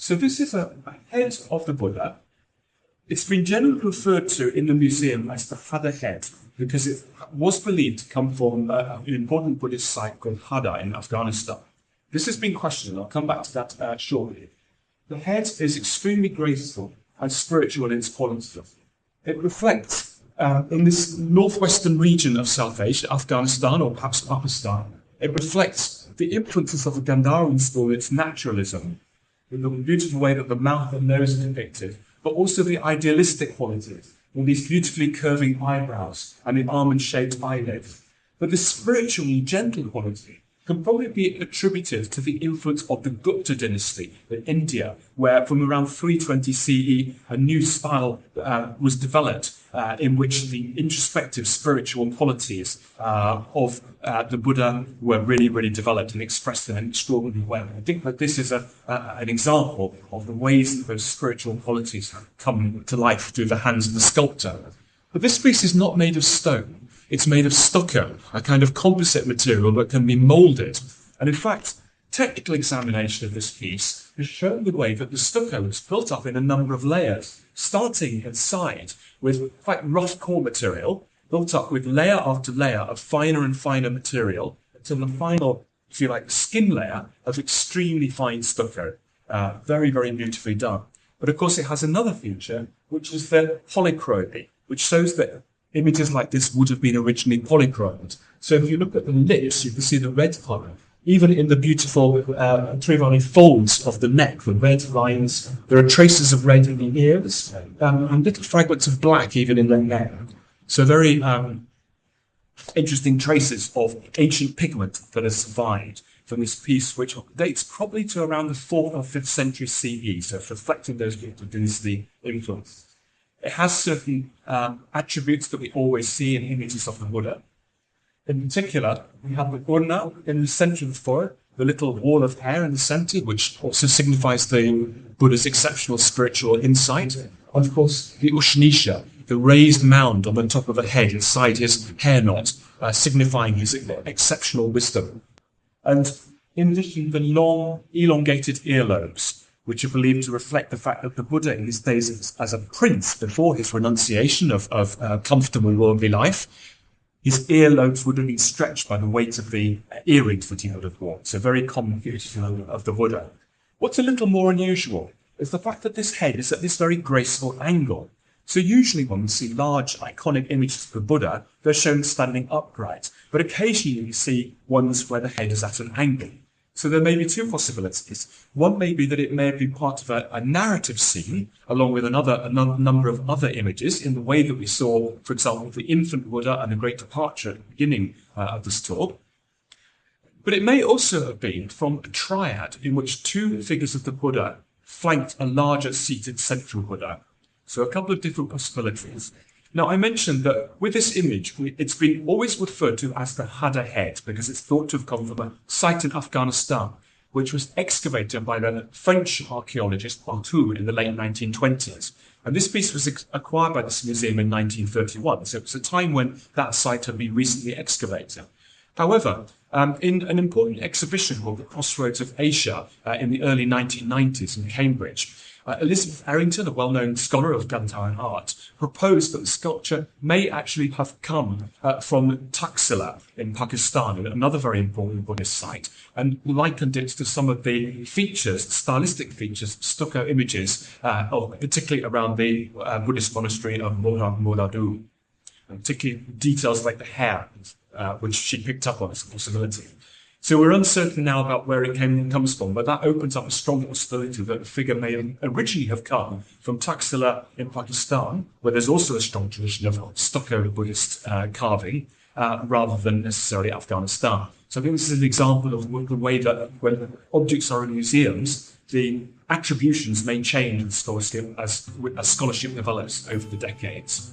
So this is a head of the Buddha. It's been generally referred to in the museum as the Hada head because it was believed to come from an important Buddhist site called Hada in Afghanistan. This has been questioned. I'll come back to that shortly. The head is extremely graceful and spiritual in its quality. It reflects, in this northwestern region of South Asia, Afghanistan or perhaps Pakistan, it reflects the influences of the Gandharan school, its naturalism, in the beautiful way that the mouth and nose are depicted, but also the idealistic qualities, with these beautifully curving eyebrows and the almond-shaped eyelids. But the spiritual and gentle quality can probably be attributed to the influence of the Gupta dynasty in India, where from around 320 CE, a new style was developed in which the introspective spiritual qualities of the Buddha were really, really developed and expressed in an extraordinary way. I think that this is an example of the ways that those spiritual qualities come to life through the hands of the sculptor. But this piece is not made of stone. It's made of stucco, a kind of composite material that can be moulded. And in fact, technical examination of this piece has shown the way that the stucco is built up in a number of layers, starting inside with quite rough core material, built up with layer after layer of finer and finer material, until the final, if you like, skin layer of extremely fine stucco. Very, very beautifully done. But of course it has another feature, which is the polychromy, which shows that images like this would have been originally polychromed. So if you look at the lips, you can see the red colour. Even in the beautiful Trivani folds of the neck, the red lines, there are traces of red in the ears, and little fragments of black even in the neck. So very interesting traces of ancient pigment that has survived from this piece, which dates probably to around the 4th or 5th century CE, so reflecting those dynasty influence. It has certain attributes that we always see in images of the Buddha. In particular, we have the Barnard in the center of the forehead, the little wall of hair in the center, which also signifies the Buddha's exceptional spiritual insight. And of course, the Ushnisha, the raised mound on the top of the head inside his hair knot, signifying his exceptional wisdom. And in addition, the long, elongated earlobes, which are believed to reflect the fact that the Buddha in his days as a prince, before his renunciation of comfortable worldly life, his earlobes would have been stretched by the weight of the earrings that he would have worn. So very common feature of the Buddha. What's a little more unusual is the fact that this head is at this very graceful angle. So usually when we see large, iconic images of the Buddha, they're shown standing upright. But occasionally you see ones where the head is at an angle. So there may be two possibilities. One may be that it may have been part of a narrative scene, along with a number of other images, in the way that we saw, for example, the infant Buddha and the Great Departure at the beginning of this talk. But it may also have been from a triad in which two figures of the Buddha flanked a larger seated central Buddha. So a couple of different possibilities. Now, I mentioned that with this image, it's been always referred to as the Hada head because it's thought to have come from a site in Afghanistan, which was excavated by the French archaeologist Barnard in the late 1920s. And this piece was acquired by this museum in 1931, so it was a time when that site had been recently excavated. However, in an important exhibition called The Crossroads of Asia in the early 1990s in Cambridge, Elizabeth Errington, a well-known scholar of Gandharan art, proposed that the sculpture may actually have come from Taxila in Pakistan, another very important Buddhist site, and likened it to some of the features, stylistic features, stucco images, particularly around the Buddhist monastery of Muladu, and particularly details like the hair, which she picked up on as a possibility. So we're uncertain now about where it comes from, but that opens up a strong possibility that the figure may originally have come from Taxila in Pakistan, where there's also a strong tradition of stucco Buddhist carving, rather than necessarily Afghanistan. So I think this is an example of the way that when objects are in museums, the attributions may change as scholarship develops over the decades.